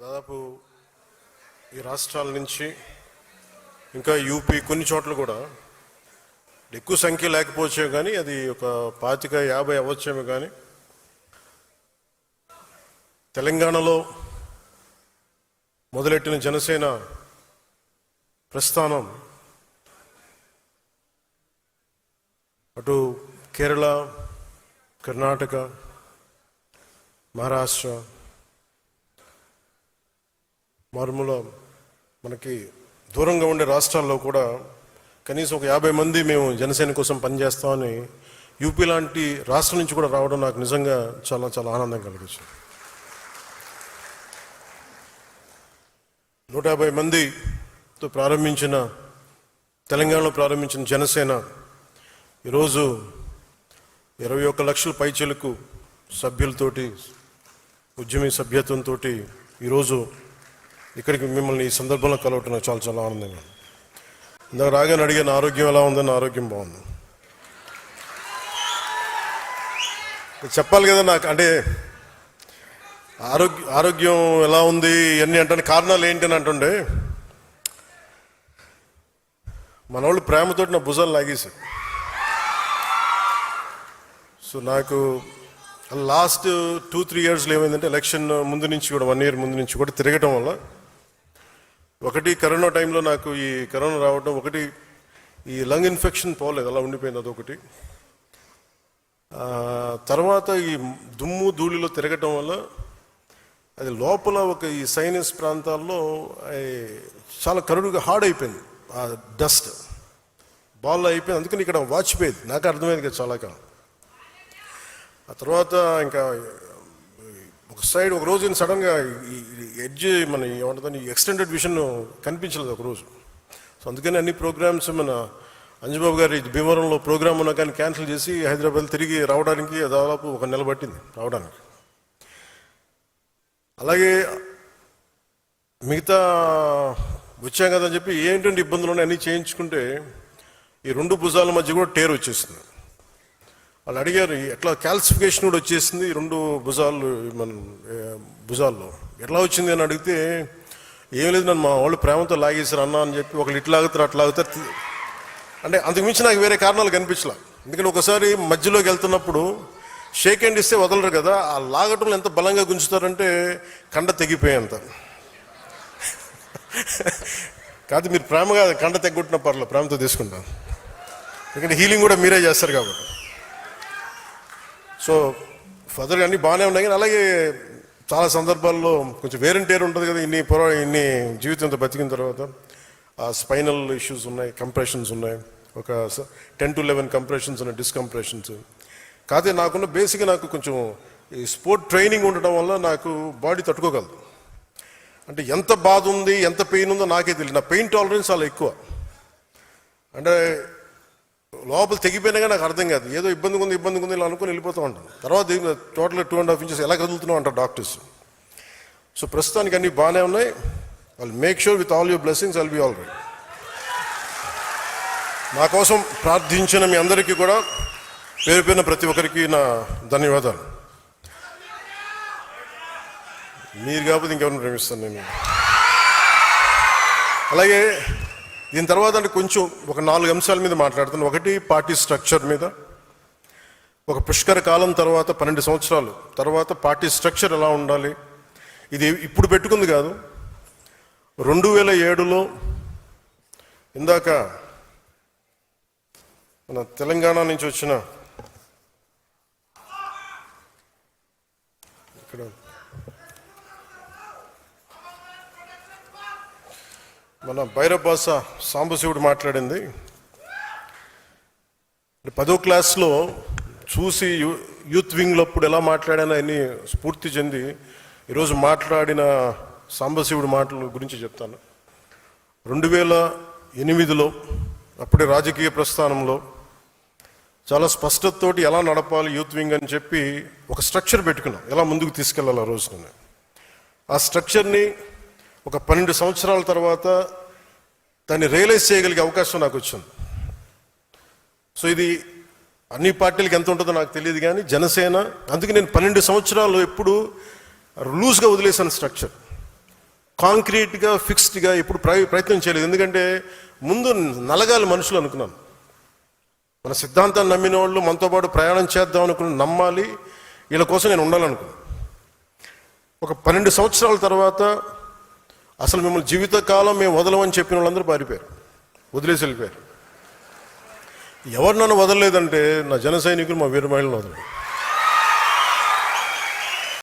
దాదాపు ఈ రాష్ట్రాల నుంచి ఇంకా యూపీ కొన్ని చోట్ల కూడా ఎక్కువ సంఖ్య లేకపోవచ్చే కానీ అది ఒక 25-50 అవ్వచ్చేమో కానీ తెలంగాణలో మొదలెట్టిన జనసేన ప్రస్థానం అటు కేరళ, కర్ణాటక, మహారాష్ట్ర, మారుమూల మనకి దూరంగా ఉండే రాష్ట్రాల్లో కూడా కనీసం ఒక 50 మంది మేము జనసేన కోసం పనిచేస్తామని యూపీ లాంటి రాష్ట్రం నుంచి కూడా రావడం నాకు నిజంగా చాలా చాలా ఆనందం కలిగించింది. 150 మందితో ప్రారంభించిన తెలంగాణలో ప్రారంభించిన జనసేన ఈరోజు 21 లక్షల పైచిలకు సభ్యులతోటి ఉద్యమీ సభ్యత్వంతో ఈరోజు ఇక్కడికి మిమ్మల్ని ఈ సందర్భంలో కలవటం నాకు చాలా చాలా ఆనందంగా. ఇందాక రాగానే అడిగిన ఆరోగ్యం ఎలా ఉందని. ఆరోగ్యం బాగుంది. చెప్పాలి కదా నాకు, అంటే ఆరోగ్యం ఎలా ఉంది ఇవన్నీ అంటే కారణాలు ఏంటి అని అంటుండే మన వాళ్ళు ప్రేమతోటి నా భుజాలు లాగేశారు. సో నాకు లాస్ట్ 2-3 ఇయర్స్లో ఏమైందంటే ఎలక్షన్ ముందు నుంచి కూడా 1 ఇయర్ ముందు నుంచి కూడా తిరగటం వల్ల ఒకటి కరోనా టైంలో నాకు ఈ కరోనా రావడం, ఒకటి ఈ లంగ్ ఇన్ఫెక్షన్ పోలేదు, అలా ఉండిపోయింది, అదొకటి. తర్వాత ఈ దుమ్ము ధూళిలో తిరగటం వల్ల అది లోపల ఒక ఈ సైనస్ ప్రాంతాల్లో చాలా కరుడుగా హార్డ్ అయిపోయింది, ఆ డస్ట్ బాల్ అయిపోయింది. అందుకని ఇక్కడ వాచిపోయేది, నాకు అర్థమైంది కదా చాలా కాలం. ఆ తర్వాత ఇంకా ఒక సైడ్ ఒక రోజు సడన్గా ఈ ఎడ్జ్ మన ఏమంటుందని ఎక్స్టెండెడ్ విజన్ కనిపించలేదు ఒకరోజు. సో అందుకని అన్ని ప్రోగ్రామ్స్ మన అంజబాబు గారి భీమవరంలో ప్రోగ్రామ్ ఉన్నా కానీ క్యాన్సిల్ చేసి హైదరాబాద్ తిరిగి రావడానికి దాదాపు 1 నెల పట్టింది రావడానికి. అలాగే మిగతా వచ్చాం కదని చెప్పి ఏంటంటే ఇబ్బందులు ఉన్నాయి అన్నీ చేయించుకుంటే ఈ 2 భుజాల మధ్య కూడా టేర్ వచ్చేసింది. వాళ్ళు అడిగారు ఎట్లా క్యాల్సిఫికేషన్ కూడా వచ్చేసింది 2 భుజాలు మన భుజాల్లో ఎట్లా వచ్చింది అని అడిగితే ఏం లేదు, నన్ను మా వాళ్ళు ప్రేమతో లాగేశారు అన్న అని చెప్పి ఒకళ్ళు ఇట్లా ఆగుతారు అట్లా ఆగుతారు. అంటే అంతకుమించి నాకు వేరే కారణాలు కనిపించలే. ఎందుకంటే ఒకసారి మధ్యలోకి వెళ్తున్నప్పుడు షేక్ హ్యాండ్ ఇస్తే వదలరు కదా, ఆ లాగటంలో ఎంత బలంగా గుంజుతారంటే కండ తెగిపోయేంత. కాదు మీరు ప్రేమగా కండ తెగ్గొట్టిన పర్లేదు, ప్రేమతో తీసుకుంటాను, ఎందుకంటే హీలింగ్ కూడా మీరే చేస్తారు కాబట్టి. సో ఫర్దర్గా అన్నీ బాగానే ఉన్నాయి. కానీ అలాగే చాలా సందర్భాల్లో కొంచెం వేరంటేరు ఉంటుంది కదా, ఇన్ని జీవితంతో బతికిన తర్వాత ఆ స్పైనల్ ఇష్యూస్ ఉన్నాయి, కంప్రెషన్స్ ఉన్నాయి, ఒక 10 to 11 కంప్రెషన్స్ ఉన్నాయి, డిస్కంప్రెషన్స్. కాకపోతే నాకున్న బేసిక్గా నాకు కొంచెం ఈ స్పోర్ట్ ట్రైనింగ్ ఉండటం వల్ల నాకు బాడీ తట్టుకోగలదు. అంటే ఎంత బాధ ఉంది ఎంత పెయిన్ ఉందో నాకే తెలియదు. నా పెయిన్ టాలరెన్స్ చాలా ఎక్కువ. అంటే లోపల తెగిపోయినాగా నాకు అర్థం కాదు, ఏదో ఇబ్బందిగా ఉంది ఇలా అనుకుని వెళ్ళిపోతూ ఉంటాను. తర్వాత టోటల్గా 2.5 inches ఎలా కదులుతున్నావు అంటారు డాక్టర్స్. సో ప్రస్తుతానికి అన్నీ బాగానే ఉన్నాయి. I'll make sure with all your blessings I'll be all right. నా కోసం ప్రార్థించిన మీ అందరికీ కూడా పేరు పేరున ప్రతి ఒక్కరికి నా ధన్యవాదాలు. మీరు కాకపోతే ఇంకెవరిని ప్రేమిస్తాను నేను. అలాగే దీని తర్వాత అంటే కొంచెం ఒక 4 అంశాల మీద మాట్లాడుతాను. ఒకటి పార్టీ స్ట్రక్చర్ మీద. ఒక పుష్కర కాలం తర్వాత 12 సంవత్సరాలు తర్వాత పార్టీ స్ట్రక్చర్ ఎలా ఉండాలి, ఇది ఇప్పుడు పెట్టుకుంది కాదు. 2007లో ఇందాక మన తెలంగాణ నుంచి వచ్చిన ఇక్కడ మన భైరబాస సాంబశివుడు మాట్లాడింది 10వ క్లాస్లో చూసి యూత్ వింగ్లో అప్పుడు ఎలా మాట్లాడానో అన్ని స్ఫూర్తి చెంది ఈరోజు మాట్లాడిన సాంబశివుడి మాటల గురించి చెప్తాను. 2008లో అప్పుడే రాజకీయ ప్రస్థానంలో చాలా స్పష్టతతోటి ఎలా నడపాలి యూత్ వింగ్ అని చెప్పి ఒక స్ట్రక్చర్ పెట్టుకున్నాం, ఎలా ముందుకు తీసుకెళ్ళాలి ఆ రోజున. ఆ స్ట్రక్చర్ని ఒక 12 సంవత్సరాల తర్వాత దాన్ని రియలైజ్ చేయగలిగే అవకాశం నాకు వచ్చింది. సో ఇది అన్ని పార్టీలకు ఎంత ఉంటుందో నాకు తెలియదు కానీ జనసేన, అందుకే నేను 12 సంవత్సరాలు ఎప్పుడు లూజ్గా వదిలేసాను స్ట్రక్చర్. కాంక్రీట్గా ఫిక్స్డ్గా ఎప్పుడు ప్రయత్నం చేయలేదు. ఎందుకంటే ముందు నలగాలి మనుషులు అనుకున్నాను. మన సిద్ధాంతాన్ని నమ్మిన వాళ్ళు మనతో పాటు ప్రయాణం చేద్దాం అనుకుని నమ్మాలి, వీళ్ళ కోసం నేను ఉండాలనుకున్నాను. ఒక 12 సంవత్సరాల తర్వాత అసలు మిమ్మల్ని జీవితకాలం మేము వదలమని చెప్పిన వాళ్ళందరూ పారిపోయారు, వదిలేసి వెళ్ళిపోయారు. ఎవరు నన్ను వదలలేదంటే నా జన సైనికులు, మా వీర మహిళలను వదలలేదు.